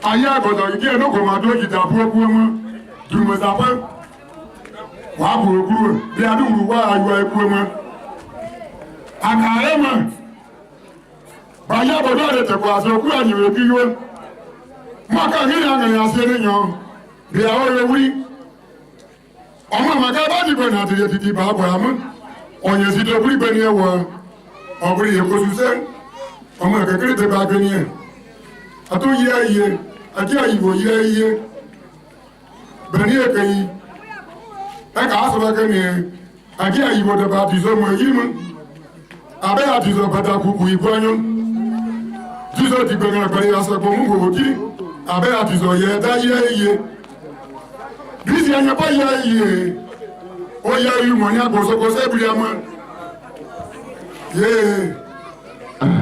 ayé àgọ̀dọ̀ ìdí ẹ̀ lóko máa dúró jìjà fún ẹkú ẹmọ jùmọ̀sàpẹ́ wà á kúrò kúrò bí adúgbò wà ayọ̀ ẹkú ẹmọ àkàrẹ́ mọ̀ bàyá àbọ̀dọ̀ rẹ̀ tẹ̀kọ̀ àṣẹ òkú àyẹ̀wò kí yó mọ́kà ní ìyàngẹ̀yà àṣẹ níyàn bí àwọn ẹ̀rọ wí ọmọ àmàkà bá dìbò ní àtìyẹ títí bá bọ̀ àmọ́ ọ̀yẹ̀ sí tó kúrì bẹ́ni ẹ̀wọ̀ ọ̀bùrì èkó ṣiṣẹ́ ọmọ kékeré tẹ bá gbé ní ẹ̀ àtó yẹ iye àti àyìnbó yẹ iye bẹ̀rẹ̀ ní èkè yìí ẹ̀ka àṣọ̀bẹ̀kẹ́ ni àti àyìnbó tẹ bá tìṣọ́ mọ̀ èyí mọ́ abẹ́ àtìṣọ́ bàtà kùkù ìgbọ́nyọ́ tìṣọ́ ti gbẹ̀rẹ̀ pẹ̀lú àṣẹpọ̀ mú kò kí abẹ́ àtìṣọ́ yẹ ẹ̀dá yẹ iye bí ti ẹ̀yẹ bá yẹ iye ó yẹ ìmọ̀ ní àgbọ̀sọ̀kọ̀sẹ̀ ìbílẹ̀ ọmọ yéé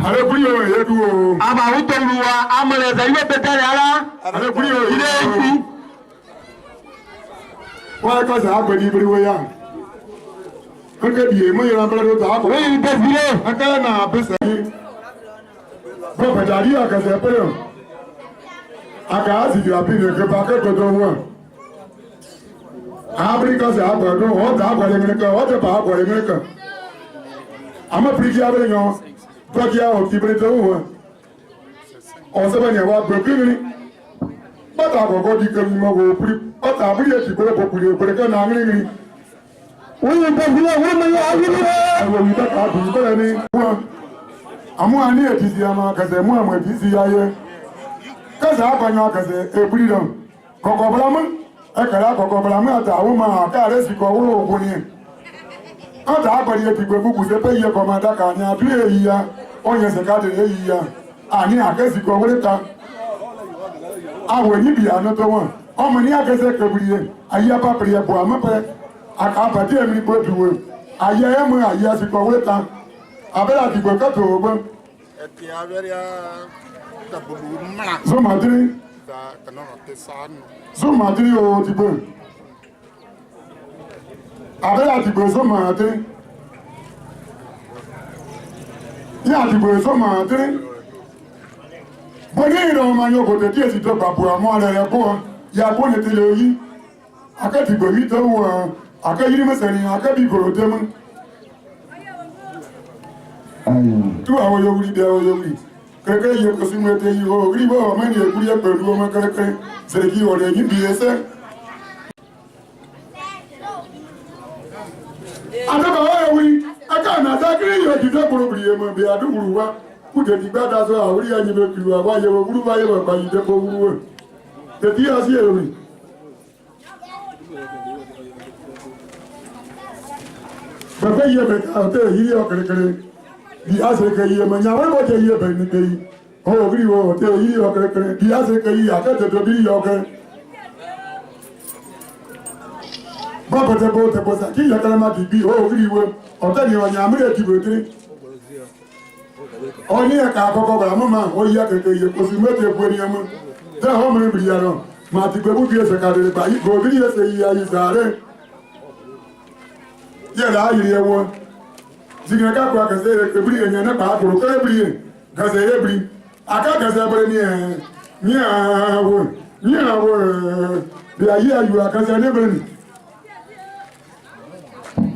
alekuri o yedu o. ama wuto luwa amale za iwe betare ala. alekuri o ile eku. wa ka sa agbedi ibiri we ya. nke biye mo yera mbele do ta ko. we yi desire. aka na bese yi. bo betari aka se pere. aka asi ju apine ke ba ke to do wa. Afrika se agbado o ta agbade ngene o te ba agbade ngene. ama priji abele nyo. Tọ́jú àwọn òkìbìrì tó wù wọ́n. Ọ̀sẹ̀ ni àwọn agbègbè bàtà àkọ́kọ́ di kẹ́mi mọ́ wò pírí bàtà àbúrò ètò ìpínlẹ̀ pọ̀kùnrin òpèrè kẹ́ náà ńlẹ́ni. Wọ́n yóò bọ̀ sílẹ̀ wọ́n mọ̀ yóò ayé nílẹ̀. Ẹ̀wọ̀n yìí bàtà àdùn kọ́lẹ̀ ní. Wọ́n àmú àní ètí sí àmọ́ kẹsẹ̀ mú àmọ́ ètí sí ayé. Kẹsẹ̀ àpànyàn kẹsẹ̀ èpìrì dàn. Kọ̀kọ̀ bọ̀lámú ẹ̀kẹ̀rẹ̀ àkọ́kọ̀ bọ̀lámú àtàwọn máa àkáàrẹ̀ sì kọ̀ wúlò òkú ni. Ọ̀tà àpàdé ètò ìgbẹ́gbùkù ṣe pé iye kọ̀mọ̀dáka ni àdúrà èyí ya. Onye sekade èyí ya àní àkẹ́sìkọ̀ wọlé ta àwọ̀ níbi ànátọ́ wọn ọmọ ní àkẹ́sẹ̀ kẹbìrì ayé apápẹ̀rẹ̀ ẹ̀bọ̀ àmọ́pẹ́ àkàbàdé ẹ̀mí gbòdùwò ayé ẹ̀mọ ayé àsìkọ̀ wọlé ta abẹ́rẹ́ àdìgbò kẹ́tọ̀ ọgbọ́n. Zomadiri o ti gbé abẹ́rẹ́ àdìgbò zomadiri. Ní àdìgbò èso máa dé bó ní ìrọ̀ ọmọ yóò kò tètè èsì tó pàpò àmọ́ rẹ̀ rẹ̀ kó wọn ya kó ní tilẹ̀ oyí akẹ́dìgbò yìí tó wù ọ́ akẹ́yìí mẹ́sẹ̀rin akẹ́bí ìgbòrò dé mú tú àwọn yòówù dé àwọn yòówù kẹ́kẹ́ yìí kò sí mú ẹtẹ yìí ó rí bọ́ ọmọ ènìyàn kúrú yẹ pẹ̀lú ọmọ kẹ́kẹ́ sẹ̀rẹ̀kì ọ̀rẹ́ yìí bí ẹsẹ̀ adọ́kọ̀ọ́ ẹ̀wí aka na sakiri yo jide kuru biye mo bi adu wuru wa kute di gbada so awuri anyi be kiru wa ye wo wuru ba ye ba yi de ko wuru te ti asi e wi baba ye be ka te yi yo kere di ase ke ye mo nya wo je ye be ni ke yi o gri wo te yi yo kere di ase ke yi aka te bi yo kere baba te bo sa ki ya kala ma di bi o gri wo ọ̀tẹ́ ni ọ̀yàn àmúrẹ̀ ti bèèrè ọ ní ẹ̀ka àkọ́kọ́ bàrà mọ́ máa ó yá kẹ̀kẹ́ iye kò sí mẹ́tẹ̀ epo ènìyàn mọ́ tẹ́ ọmọ mi bìrì yàrá máa ti gbé búkì ẹsẹ̀ kàdèrè báyìí kò bí ẹsẹ̀ yìí ayé sàárẹ̀ yẹ̀rẹ̀ ayìrì ẹwọ́ jìgìrì káàkó akẹsẹ̀ ebìrì ẹ̀yàn náà pàákòrò kọ́ ebìrì ẹ̀ kẹsẹ̀ ebìrì akákẹsẹ̀ bẹ̀rẹ̀ ní àwọ̀ bí ayé ayò akẹsẹ̀ nebìrì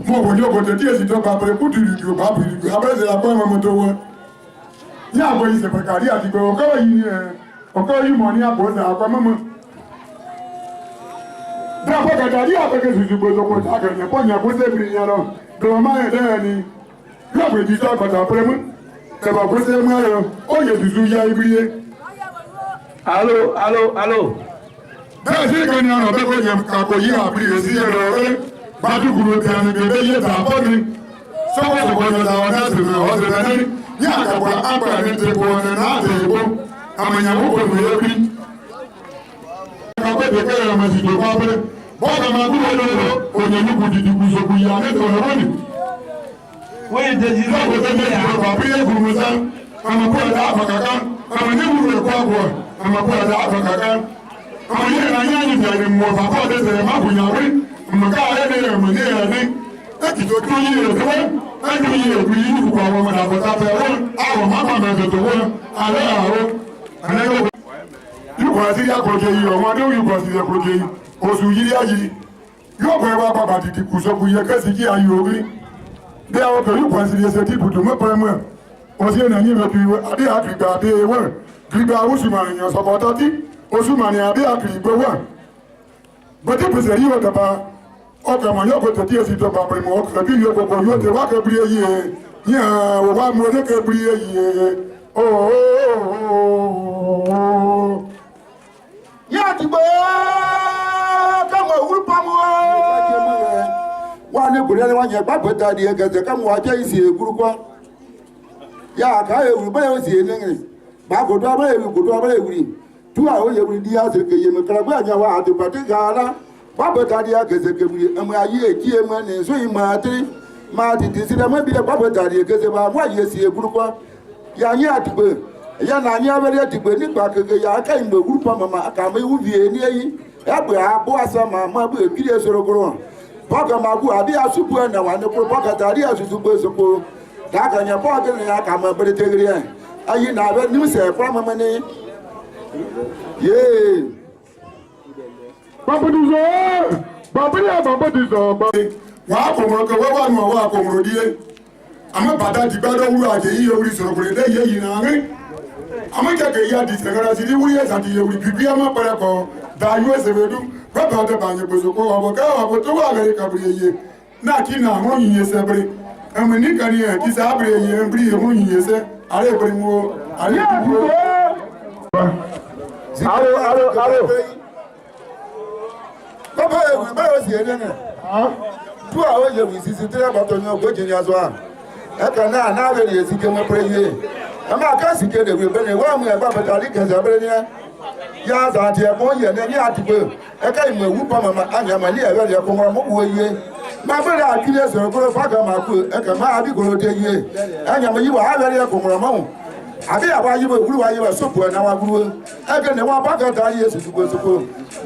mo wò ní òkòtò tí èsì tó pàpẹrẹ kú dìrìdì òbá bìrìdì abẹ́sẹ̀ àpọ́ ẹmọ tó wọ́n ní àbọ̀ yìí sẹ̀pẹ̀kàrí àti pé ọkọ̀ yìí mọ̀ ní àbọ̀ ọ̀sẹ̀ àpọ̀ mọ́mọ́ bí àpọ̀kẹ̀dà ní àpẹ̀kẹ̀ sùsù gbòsòkò àkẹ̀yẹ̀ pọ̀ yẹn kó sẹ́bìrì yẹn lọ dọ̀rọ̀ máa yẹn dẹ́rẹ̀ ni yọ̀pẹ̀ jì tó àkọ̀tà pẹ̀lẹ́ mú ẹ̀bà kó sẹ́ mú ẹ̀rọ ó yẹ sùsù ya ibi yé. alo. bẹ́ẹ̀ sí ìkànnì àrùn bẹ́ẹ̀ kó yẹ kàkó yí àbúrò sí ẹ̀rọ rẹ̀ Baduguru tẹni bèbè yé tààbọ̀ ni sọ́kọ̀ sọ̀kọ̀ yọ̀ làwọn náà sì rìn ọ̀sẹ̀ náà ní àkàbọ̀ àgbà ní ti kọ̀ ọ̀nà náà ti bọ̀ àmànyàwó kò ní ebi. Kakọ̀ tẹ kẹ́rẹ́ ọmọ sì tó kọ́ abẹ́rẹ́ bọ́ọ̀dà máa kúrò lọ́wọ́ ònyẹ̀mí kù dìdì kù sọ̀kù yà ní tọ̀nà wọ́nì. Wọ́n yẹ jẹ́ jìnnà kò tẹ́lẹ̀ ìjọba àbúyé kùrùmùsá àmàkú ẹ̀dá àfàkàkà àmànyẹ́wùrù ẹ̀kọ́ àbọ̀ àmàkú ẹ̀dá àfàkàkà àmànyẹ́ ìrànyẹ́ àyìnbẹ̀rẹ̀ mọ̀ fàkọ́ ọ̀dẹ́sẹ̀ má bùnyàwé mọ̀ká ayẹ́dẹ̀ ẹ̀mọ̀ ní ẹ̀rẹ́ ẹ̀kìtò tó yí ẹ̀fẹ́ ẹ̀kì yí ẹ̀kù yí ìkù àwọn ọmọdé àbọ̀tàfẹ́ wọn àwọn mábàmẹ̀ ẹ̀tẹ̀tẹ̀ wọn alẹ́ àárọ̀ kọ̀ sí àkọ́jẹ́ yìí ọmọdé òyìn kọ̀ sí àkọ́jẹ́ yìí oṣù yìí ayé yóò bẹ̀rẹ̀ wá bàbá dìdì kù sọ́kù yẹ kẹ́sì kí ayé orí bí àwọn ọkọ̀ yóò kọ̀ sí ẹsẹ̀ tí ibùdó mẹ́pẹ̀rẹ̀ mọ́ ọ̀sẹ̀ ẹ̀nà ní ìrẹ̀pì adé àkìgbà adé wọ́n gbígbà oṣùmànìyàn sọ̀kọ̀tọ́ tí oṣùmànìyàn adé àkìgbà wọ́n bọ́tí pèsè yìí wọ́n dàbà ọkọ̀ wọn yóò kọ̀tẹ̀ tí èsì dọ̀bà pẹ̀lú ọkọ̀ bí yóò gbogbo yóò tẹ̀ wá kẹ́bìrì èyí yẹn wà mú ọdẹ kẹ́bìrì èyí yóò ti gbé káwọn òwúrú pamọ́ wọn ní kùnrin wọn yẹn gbàgbé ta di ẹgẹsẹ káwọn wájẹ ìsì èkúrúkọ yà ká ewúrú bẹ́ẹ̀ ó sì é nígbìn bàgòdó abẹ́rẹ́ ewì gòdó abẹ́rẹ́ ewì tú àwọn ewúrú di àṣẹ kẹyẹ mi kẹrẹ bẹ́ẹ̀ yẹn wà àdìpàdé gàlá gbàgbé ta di ẹgẹsẹ kẹwìrì ẹmọ ayé èkí ẹmọ ẹni sóyìn máa tiri máa tètè sí ẹmọ ibi gbàgbé ta di ẹgẹsẹ bá wọn àyè sí èkúrúkọ yà nyẹ àdìgbò yà nà nyẹ abẹ́rẹ́ àdìgbò nígbà kẹkẹ yà ká ìmọ̀ ewúrú pa màmá àkàmọ́ ewu bìí ní ẹyìn ẹgbẹ́ àbọ̀ àṣà màmá bẹ́ẹ̀ kiri ẹsọ̀rọ̀ gbọ́rọ̀ bọ́ọ̀gà máa bú àbí asúbù ẹ̀ nà wà ní kúrò bọ́ọ̀gà tàbí àṣùṣù gbé sọ́kò dàgà yẹn bọ́ọ̀gà ní àkàmọ́ bẹ́ẹ̀ tẹ́gìrì ẹ̀ ayé nà abẹ́ nímùsẹ̀ fún ọmọ ní. yéé. bàbáwò wàá kò mọ̀ kẹ́ wọ́n wà nù ọ̀wọ́ àkọ́mọ̀rọ̀ díẹ̀ àmọ́ bàtà ti gbádọ́ wúlò àjẹ́ yíyẹ wúri sọ̀rọ̀ kò lè dẹ́ yẹ yìí náà rí àmọ́ kẹ̀kẹ́ yíyá di sẹ̀kẹ́rẹ́ sí ní wúri ẹ̀sà ti yẹ wúri bíbí ọmọ pẹ̀rẹ̀ kọ́ da us ewedu bàbá ọdẹ bàyẹ pèsè kó ọbọ káwọn àbò tó wà lẹ́yìn kabiri yẹ náà kí nà àwọn yìnyẹ sẹ́bìrì ẹ̀mí nìkan ni ẹ̀ kí sẹ́ abiri yẹ ẹ̀mbiri yẹ mú yìnyẹ sẹ́ àrẹ ìbẹ̀rẹ̀ mu àrẹ ìdìbò. bàbá ewu báyọ̀ sì ẹ̀dẹ́ nẹ̀ tú àwọn yẹ wì sísè tí ẹ̀bà tó ní ọgbẹ́ jẹ́ ní aṣọ à ẹ̀ka náà náà bẹ̀rẹ̀ yẹ sí kéwọ́n pẹ̀lú yẹ ẹ̀ máa kẹ́sì kéde wì bẹ́ẹ̀ wọ́n mú ẹ̀bá bẹ̀tẹ̀ àdí kẹsì abẹ́rẹ́ ní ẹ̀ yá àti ẹ̀kọ́ yẹ ní àdìgbò ẹ̀ka ìmọ̀ ewu pa màmá ànyàmà ní ẹ̀rọ ẹ̀kọ́ wọn mọ̀ wọ yẹ máa bẹ̀rẹ̀ àkílẹ̀ sọ̀rọ̀ kúrò fáàkà máa kú ẹ̀ka máa bí kòrò dé yẹ ẹ̀nyàmà yìí wà á bẹ̀rẹ̀ ẹ̀kọ́ wọn mọ̀ àbí àwa yìí wọ ìwúlò wa yìí wọ sọ́pù ẹ̀ náà wà gbúrú ẹ̀kẹ́ ní wọn bákan tá yẹ sùsùkòsùkò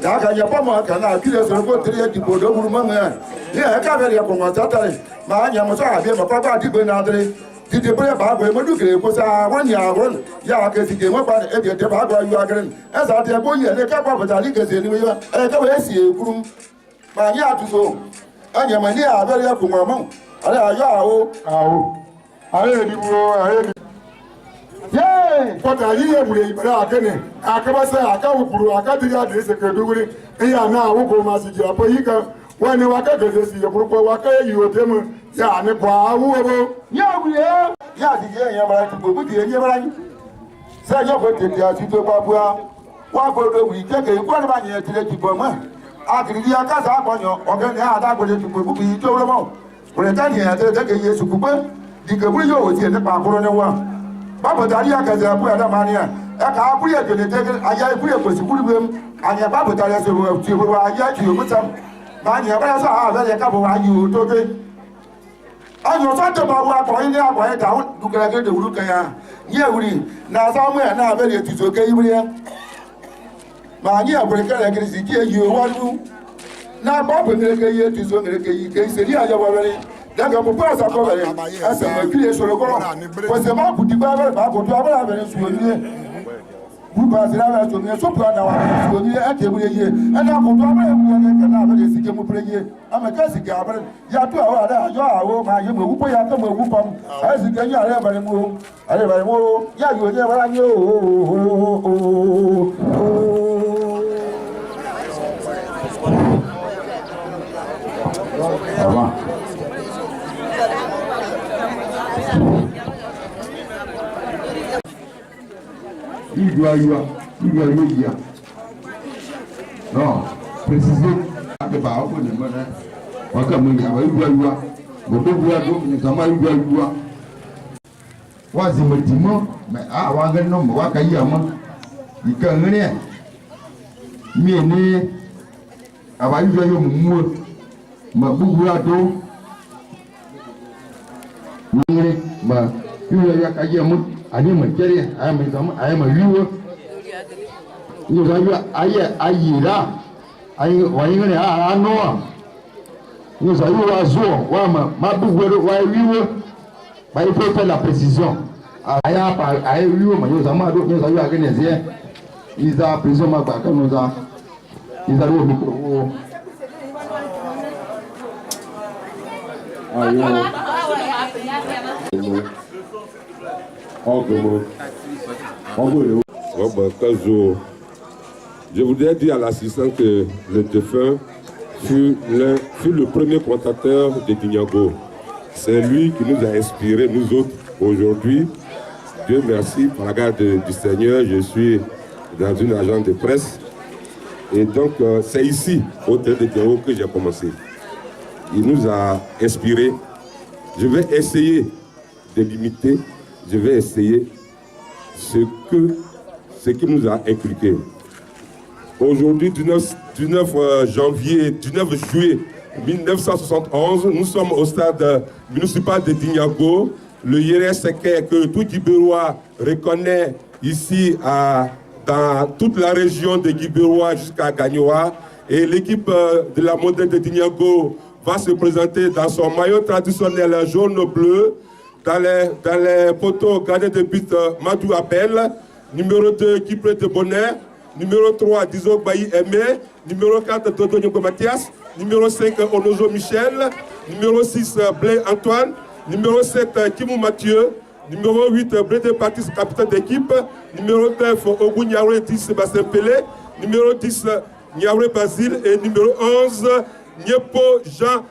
dàgà yẹ pọ́mọ̀ ẹ̀ka náà àkílẹ̀ sọ̀rọ̀ kó tẹ̀lé ẹ̀dìbò lóburú mọ́mọ́ ẹ̀ ní ẹ̀ka bẹ̀rẹ̀ ẹ̀kọ́ wọn sátẹ̀rẹ̀ máa nyàmà sọ àbí ẹ̀mọ̀ pápá àdìgbò náà tẹ̀lé títí bẹ́ẹ̀ bá gbé mọ́dún kìlẹ̀ kó sá wọ́n ní àwọn yà á kẹ́sì kì í wọ́n padà ẹ̀bí ẹ̀dẹ́ bá gbé ayé agẹ́rẹ́ ẹ̀sà àti ẹ̀kọ́ yẹ̀ ní kápá bàtà ní kẹsì ẹ̀ní wíwá ẹ̀kẹ́ wọ́n èsì èkúrú màá ní àtúnṣe ẹ̀yẹ̀mọ̀ ní àbẹ̀rẹ̀ ẹ̀kọ́ wọn mọ́ àrẹ àyọ̀ àwọ̀. àrẹ ìdìbò àrẹ ìdìbò. yéé kọ́tà yíyẹ wùlé ìbẹ̀rẹ̀ àkẹ́nẹ̀ àkẹ́bẹ́sẹ̀ àkẹ́wùkúrú àkẹ́dìrí àdìsẹ̀ kẹ́dúgbìrì ìyá náà àwòkọ́ máa sì jẹ́ àpò yìí kan wọ́n ní wákẹ́ gẹ̀gẹ̀ sí ìyẹ̀kúrúkọ wákẹ́ yìí ò tẹ́ mu yà ní bọ̀ àwúwẹ́bọ̀. yóò wùlé yà á ti jẹ́ ẹ̀yẹ́ mara ti gbogbo ti ẹ̀yẹ́ mara yín sẹ́yìn ọ̀fẹ́ tètè àti tó bá bua wọ́n gbọdọ̀ wì kẹ́kẹ́ ikú ọ̀nà bàyẹn tilẹ̀ ti bọ̀ mọ́ àkìrìkì akásá àpọ̀yàn ọ̀gẹ́ ní àdàgbọ̀lẹ̀ ti gbogbo yìí tó lọ́mọ́ òrètánì ẹ̀yà tẹ́lẹ̀ tẹ́kẹ́ yẹ sùkú pé dìgbòbúrú yóò wò sí ẹ̀ nípa àkúrọ́ ní wa bábọ̀ tàbí àkàzẹ̀ àkú ẹ̀dá máa ní ẹ̀ ẹ̀ka àkúrẹ́ èdè tẹ́kẹ́ ayé ìkúrẹ́ kòsì kúrú bẹ́ẹ̀ àyẹ̀ bábọ̀ tàbí ẹ̀sẹ̀ wọ̀ ti wọ̀ ayé ti yòókù sàm máa ní ẹ̀bá yẹn sọ àwọn àbẹ̀lẹ̀ kábọ̀ wá yìí ò tó dé ọyàn sọ́jọ́ bá wọ akọ̀yìn ní akọ̀yìn tàwọn dùkẹ̀rẹ̀kẹ́ dèwúrú kẹyà yẹ wùrì náà sáwọn ẹ̀ náà bẹ̀rẹ̀ tùtù kẹ́ yìí wúrẹ́ màá ní àgbẹ̀rẹ̀kẹ́rẹ̀ kiri sì kí èyí owó ọdún náà bọ́ pẹ̀lẹ́kẹ́ yẹ tùtù kẹ́rẹ́kẹ́ yìí kẹ́ ìṣèlú àyẹ̀wò rẹ̀ dẹ́gbẹ̀ púpọ̀ ẹ̀sà kọ́ bẹ̀rẹ̀ ẹsẹ̀ mọ̀ kí lè sọ̀rọ̀ kọ́ pẹ̀sẹ̀ má kùtì bá bẹ̀rẹ̀ bá kùtù abẹ́rẹ́ bẹ̀rẹ̀ sùn ní buba sira bɛ to mɛ sopu ana wa so ni ɛ te bure ye ɛna ko to abɛ mu ne kana abɛ de sike mu bure ye ama ka sike abɛ ya to awa da yo awo ma ye mu ko ya ka mu wu pam ɛ sike nya ale bare mu ya yo ne wala nyo ava il doit y non préciser que bah on peut demander on comme il y a beaucoup de donc nous avons wa zimatimo mais ah wa ga no wa ka yama ikangene mi ni aba yo yo mu ma bugu ado ngire ma yo ya ka yama ani ma kere ay ma zama ay ma wiwo ni ga yo ayira ay wa ngene a no ni za yo wa zo wa ma bugu wa wiwo bah il faut faire la précision aya pa ay wiwo ma yo zama do ni za yo agene ze Isa, président Magba, comme nous a. Ils avaient au micro. Je voudrais dire à l'assistant que le défunt fut le premier contacteur de Dignago. C'est lui qui nous a inspirés, nous autres, aujourd'hui. Dieu merci, par la grâce du Seigneur, je suis dans une agence de presse. Et donc, c'est ici, au Théâtre de Dignago, que j'ai commencé. Il nous a inspirés. Je vais essayer de limiter, je vais essayer ce qu'il nous a inculqué. Aujourd'hui, 19 juillet 1971, nous sommes au stade municipal de Dignago. Le IRSK que tout Guibérois reconnaît ici dans toute la région de Guibérois jusqu'à Gagnoa. Et l'équipe de la modèle de Dignago va se présenter dans son maillot traditionnel jaune-bleu, dans les poteaux gardés de but Madou Abel, numéro 2 Kipré de Bonnet, numéro 3 Dizo Bailly Aimé, numéro 4 Dodo Nyongo Mathias, numéro 5 Onojo Michel, numéro 6 Blé Antoine, numéro 7 Kimou Mathieu, numéro 8 Brédé Baptiste, capitaine d'équipe, numéro 9 Ogou Niaouré 10 Sébastien Pelé, numéro 10 Niaouré Basile et numéro 11 Niepo Jean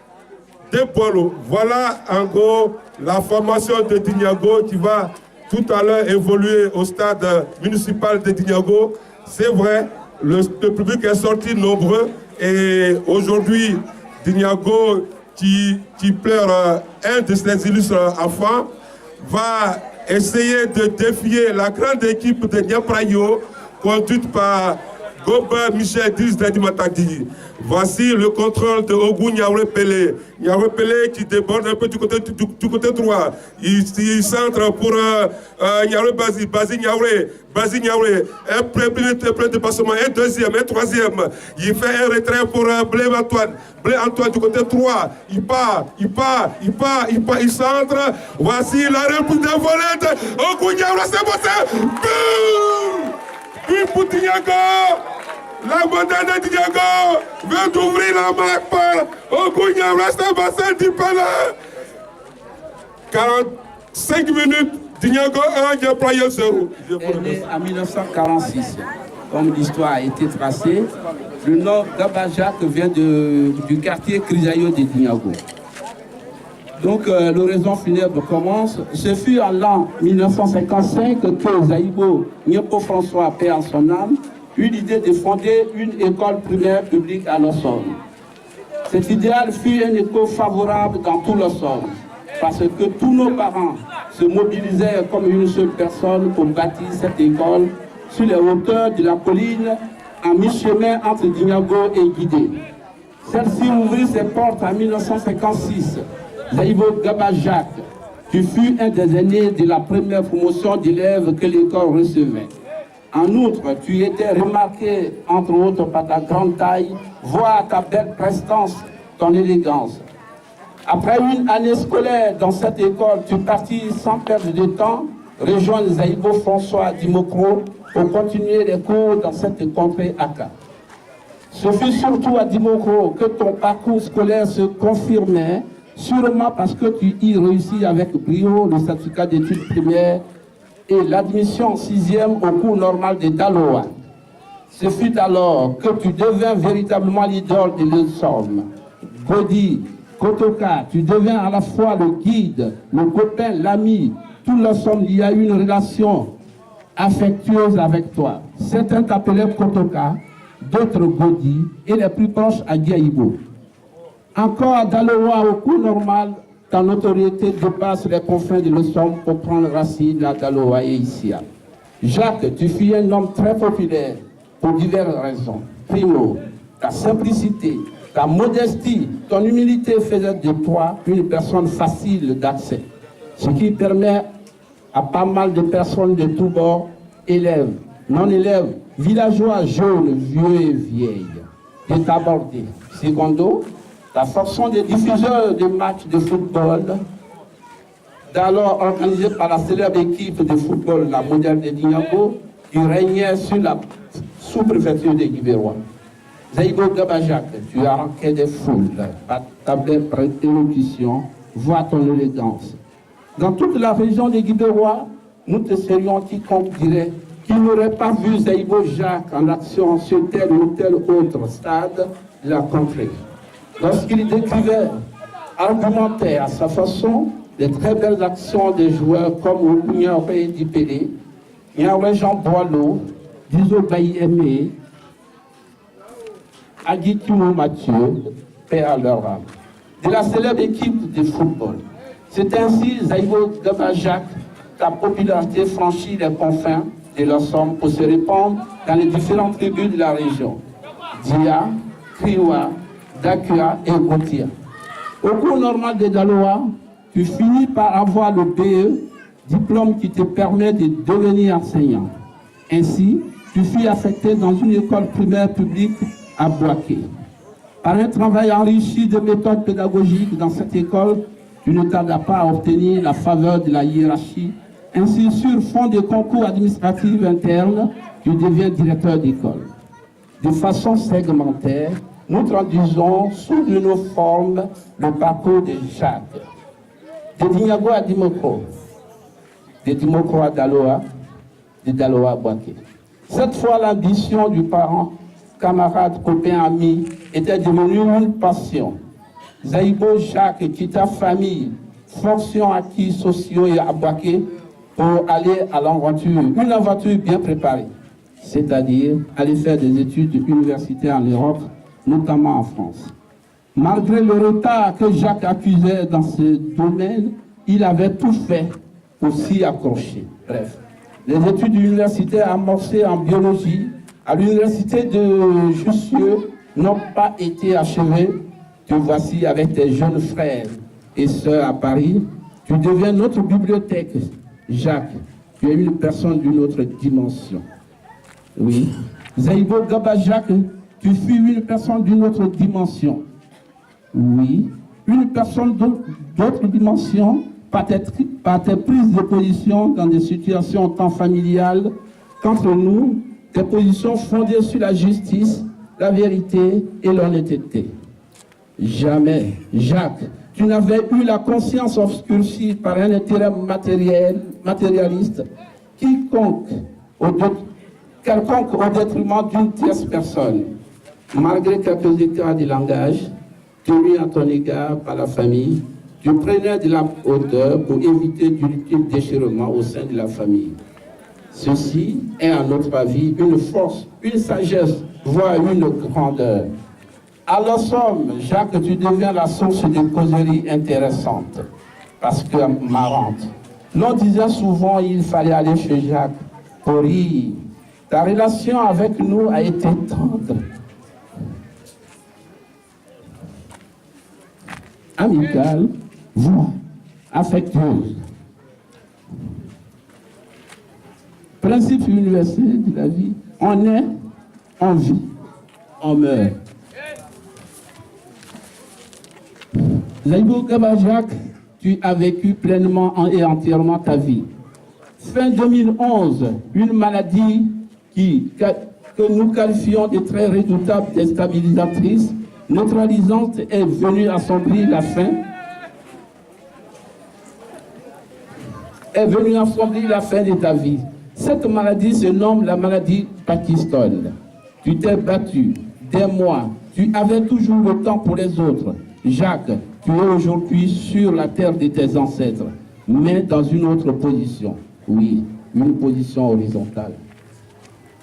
Debolo. Voilà en gros la formation de Dignago qui va tout à l'heure évoluer au stade municipal de Dignago. C'est vrai, le public est sorti nombreux et aujourd'hui Dignago qui pleure un de ses illustres enfants va essayer de défier la grande équipe de Niaprayo conduite par Goba Michel Diz Matadi. Voici le contrôle de Ogou Niaouré Pelé. Niaouré Pelé qui déborde un peu du côté droit. Il centre pour Niaouré Bazi. Bazi Niaouré. Un premier dépassement, un deuxième, un troisième. Il fait un retrait pour Blé Antoine. Blé Antoine du côté droit. Il part, il centre. Voici la réplique de volette. Ogou Niaouré, c'est bon, c'est boum! But pour Dignago. La modèle de Dignago vient d'ouvrir la marque par Ogou Niaouré, reste un bassin du palais. 45 minutes, Dignago 1, Niaprayo 0. Elle est né en 1946. Comme l'histoire a été tracée, le nom Gabajak vient du quartier Krisayo de Dignago. Donc l'oraison funèbre commence. Ce fut en l'an 1955 que Zaïbo Nyepo François, paix en son âme, eut l'idée de fonder une école primaire publique à Lossor. Cet idéal fut un écho favorable dans tout Lossor, parce que tous nos parents se mobilisaient comme une seule personne pour bâtir cette école sur les hauteurs de la colline, en mi-chemin entre Dignago et Guidé. Celle-ci ouvrit ses portes en 1956. Zaïbo Gabajak, tu fus un des aînés de la première promotion d'élèves que l'école recevait. En outre, tu étais remarqué, entre autres, par ta grande taille, voire ta belle prestance, ton élégance. Après une année scolaire dans cette école, tu partis sans perdre de temps, rejoindre Zaïbo François Dimokro pour continuer les cours dans cette contrée Aka. Ce fut surtout à Dimokro que ton parcours scolaire se confirmait, sûrement parce que tu y réussis avec brio le certificat d'études primaires et l'admission en 6e au cours normal de Daloa. Ce fut alors que tu devins véritablement l'idole de l'ensemble. Godi, Kotoka, tu devins à la fois le guide, le copain, l'ami. Tout l'ensemble, il y a une relation affectueuse avec toi. Certains t'appelaient Kotoka, d'autres Godi, et les plus proches à Diaïbo. Encore à Daloa, au cours normal, ta notoriété dépasse les confins de l'ensemble pour prendre racine à Daloa et Issia. Jacques, tu fus un homme très populaire pour diverses raisons. Primo, ta simplicité, ta modestie, ton humilité faisaient de toi une personne facile d'accès. Ce qui permet à pas mal de personnes de tous bords, élèves, non-élèves, villageois, jeunes, vieux et vieilles, de t'aborder. Secondo, ta fonction de diffuseur de matchs de football, d'alors organisé par la célèbre équipe de football, la modèle de Dignago, qui régnait sur la sous-préfecture des Guibérois. Zaïbo Gabajak, tu as ranqué des foules par ta belle élocution, vois ton élégance. Dans toute la région des Guibérois, nous te serions quiconque dirait qu'il n'aurait pas vu Zaïbo Jacques en action sur tel ou tel autre stade de la contrée. Lorsqu'il décrivait, argumentait à sa façon les très belles actions des joueurs comme Niaoué Dipélé, Niaoué Jean Boileau, Dizo Bailly Aimé, Aguitimou Mathieu, paix à leur âme, de la célèbre équipe de football. C'est ainsi, Zaïbo Gabajak, ta popularité franchit les confins de leur somme pour se répandre dans les différentes tribus de la région. Dia, Kriwa, Dakua et Goutia. Au cours normal des Daloa, tu finis par avoir le BE, diplôme qui te permet de devenir enseignant. Ainsi, tu fus affecté dans une école primaire publique à Boaké. Par un travail enrichi de méthodes pédagogiques dans cette école, tu ne tardas pas à obtenir la faveur de la hiérarchie. Ainsi, sur fond de concours administratifs internes, tu deviens directeur d'école. De façon segmentaire, nous traduisons sous une forme le parcours de Jacques. De Dinyago à Dimoko, de Dimoko à Daloa, de Daloa à Boaké. Cette fois, l'ambition du parent, camarade, copain, ami, était devenue une passion. Zaïbo Jacques quitta famille, fonction acquis sociaux et à Boaké pour aller à l'aventure, une aventure bien préparée, c'est-à-dire aller faire des études universitaires en Europe, notamment en France. Malgré le retard que Jacques accusait dans ce domaine, il avait tout fait pour s'y accrocher. Bref, les études universitaires amorcées en biologie à l'université de Jussieu n'ont pas été achevées. Te voici avec tes jeunes frères et sœurs à Paris. Tu deviens notre bibliothèque. Jacques, tu es une personne d'une autre dimension. Oui. Zaïbo Gabajak, tu fus une personne d'une autre dimension. Oui. Une personne d'autre dimension par tes prises de position dans des situations tant familiales qu'entre nous, des positions fondées sur la justice, la vérité et l'honnêteté. Jamais, Jacques, tu n'avais eu la conscience obscurcie par un intérêt matérialiste, quelconque au détriment d'une tierce personne. Malgré quelques écarts de langage tenus à ton égard par la famille, tu prenais de la hauteur pour éviter d'ultimes déchirements au sein de la famille. Ceci est, à notre avis, une force, une sagesse, voire une grandeur. À la somme, Jacques, tu deviens la source de causeries intéressantes, parce que marrantes. L'on disait souvent qu'il fallait aller chez Jacques pour rire. Ta relation avec nous a été tendre, amicale, voire affectueuse. Principe universel de la vie, on est, on vit, on meurt. Zaïbo Gabajak, tu as vécu pleinement et entièrement ta vie. Fin 2011, une maladie que nous qualifions de très redoutable déstabilisatrice, neutralisante, est venue assombrir la fin. Est venue assombrir la fin de ta vie. Cette maladie se nomme la maladie Parkinson. Tu t'es battu des mois. Tu avais toujours le temps pour les autres. Jacques, tu es aujourd'hui sur la terre de tes ancêtres, mais dans une autre position. Oui, une position horizontale.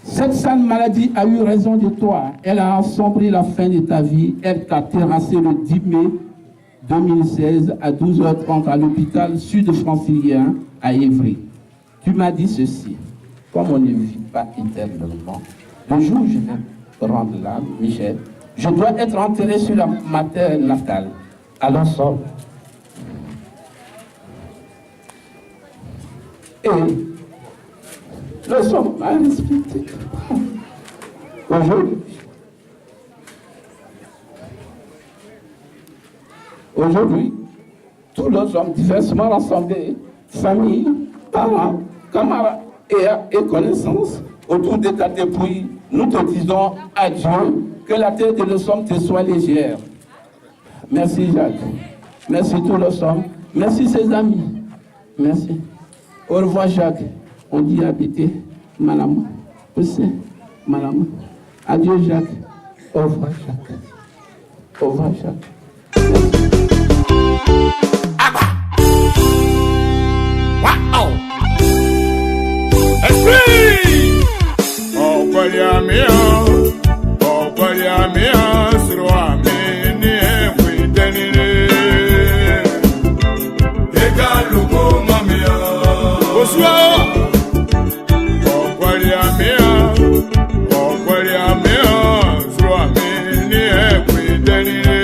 Cette sale maladie a eu raison de toi. Elle a assombri la fin de ta vie. Elle t'a terrassé le 10 mai 2016 à 12h30 à l'hôpital sud-francilien à Évry. Tu m'as dit ceci: comme on ne vit pas éternellement, le jour où je vais rendre l'âme, Michel, je dois être enterré sur ma terre natale, à l'ensemble. Et nous sommes mal respectés. Aujourd'hui, tous les hommes diversement rassemblés, famille, parents, camarades et connaissances, autour de ta dépouille, nous te disons adieu, que la terre de nos sommes te soit légère. Merci Jacques, merci tous nos sommes, merci ses amis, merci. Au revoir Jacques, on dit habiter, madame, aussi, madame. Adieu Jacques, au revoir Jacques, au revoir Jacques. Wow! Esprit! Oh, Guayamia, Sroa, Mene, Widenine. Egalugo, Mamia. Bonsoir! Oh, Guayamia, Sroa, Mene, Widenine.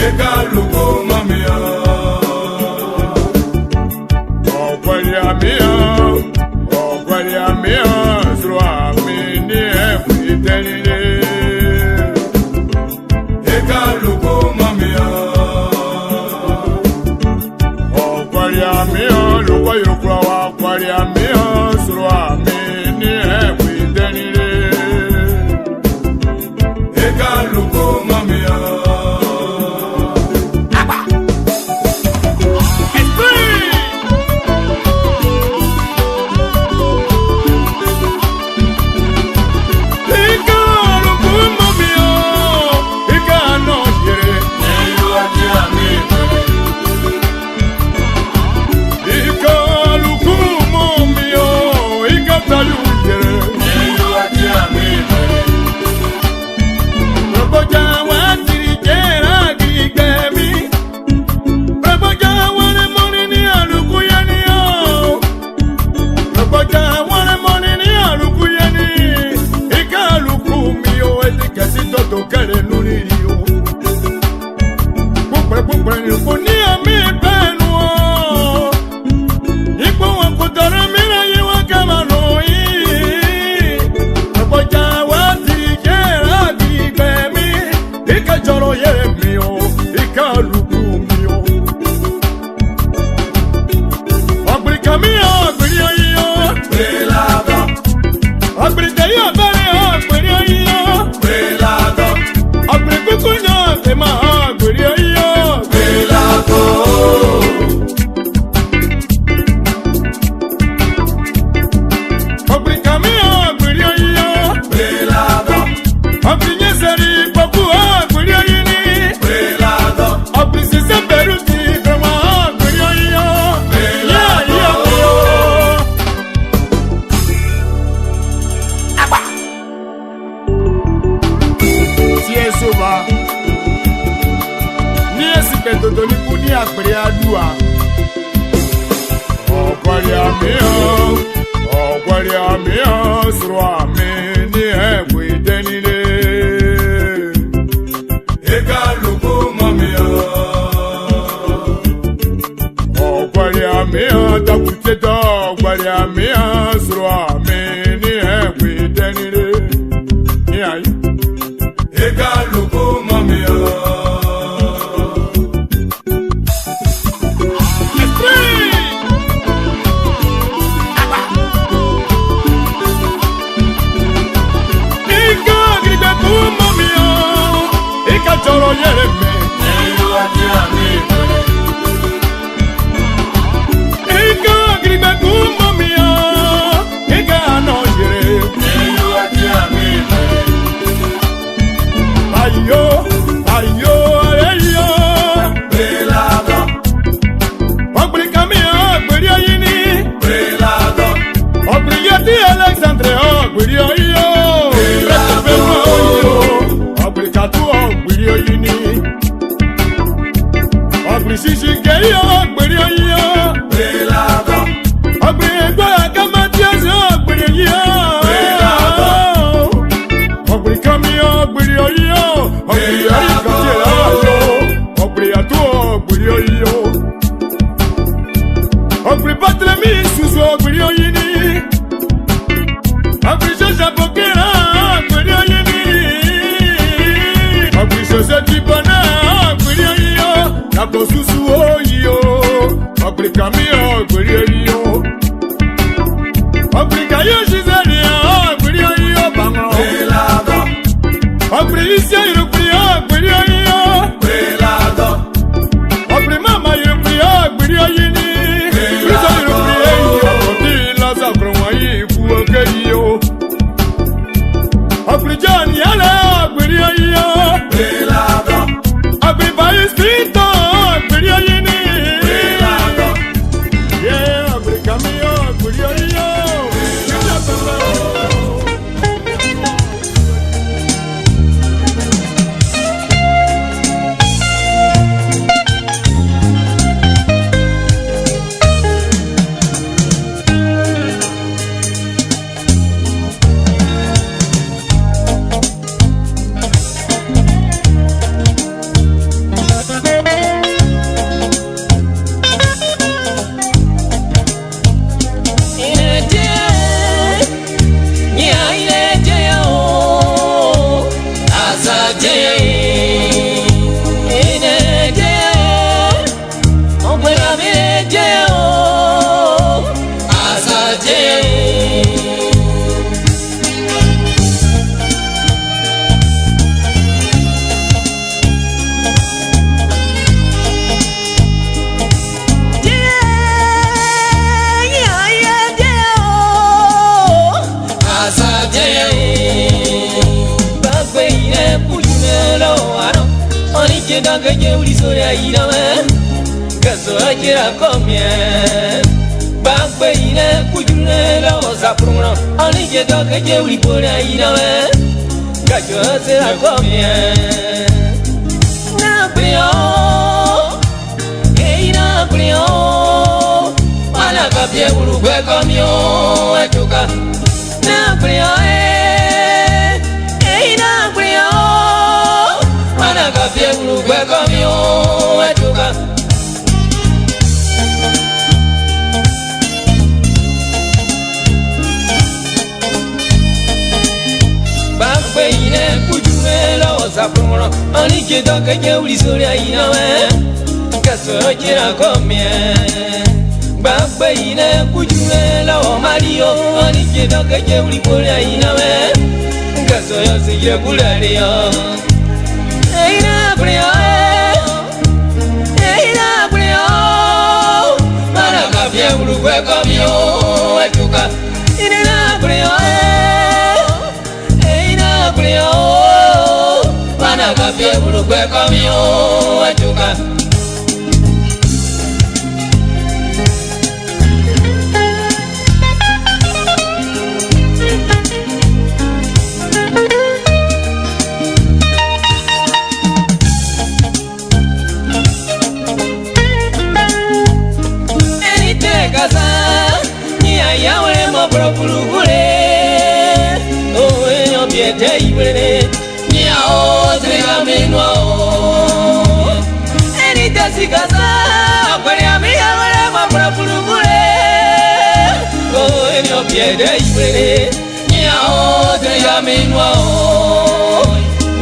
Egalugo, Mamia. yo. African yala kwiri yo. Belaga. Everybody street on kwiri yini. Belaga. Yeah, African yo kwiri yo. Que uli soya ina me kaso akira komye bakwe ina kujune la osa pruna ani je da que uli pora ina me kaso sera komye na prio ina prio ala kapie ulu kwe komyo atuka na prio ina prio mana kapie ulu kwe komyo atuka bakwe ine kujune la osa prona ani je da que uli soya ina me kaso kira komye bakwe ine kujune la o mario ani je da que uli pora ina me kaso yo sigue kulario. Eina prio, mana kapie ulu kwe komyo atuka. Eina prio, mana kapie ulu kwe komyo atuka. Te ibrene ni a otra menua eni te sikasa kwani amia wale mapura pulugule o eni opie te ibrene ni a otra menua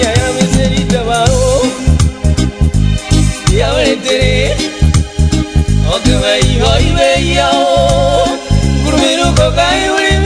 ya ya miseri tabaro ya wale tere o que ve ya kurmiru ko kai ulimie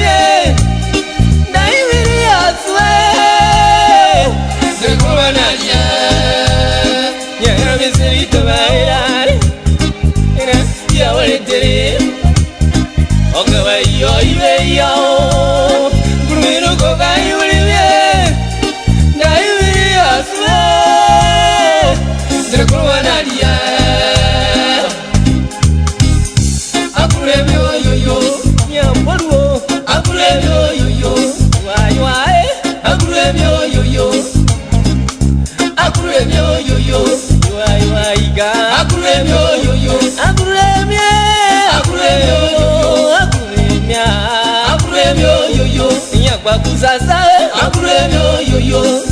Bakuzaza, akuremyo yo yo.